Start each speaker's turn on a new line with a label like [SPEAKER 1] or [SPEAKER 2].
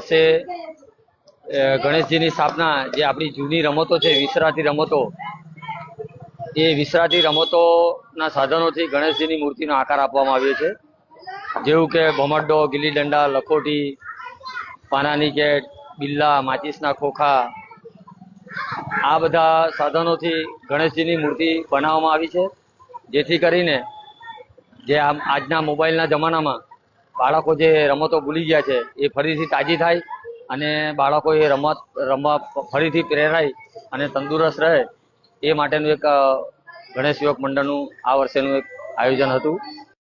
[SPEAKER 1] વર્ષે ગણેશજીની સ્થાપના, જે આપણી જૂની રમતો છે, વિસરાતી રમતો, એ વિસરાતી રમતોના સાધનોથી ગણેશજીની મૂર્તિનો આકાર આપવામાં આવ્યો છે. જેવું કે ભમરડો, ગિલ્લી દંડા, લખોટી, પાનાની કેટ, બિલ્લા, માચીસના ખોખા, આ બધા સાધનોથી ગણેશજીની મૂર્તિ બનાવવામાં આવી છે. જેથી કરીને જે આજના મોબાઈલના જમાનામાં બાળકો જે રમતો ભૂલી ગયા છે એ ફરીથી તાજી થાય અને બાળકો એ રમત રમવા ફરીથી પ્રેરાય અને તંદુરસ્ત રહે, એ માટેનું એક ગણેશ યુવક મંડળનું આ વર્ષેનું એક આયોજન હતું.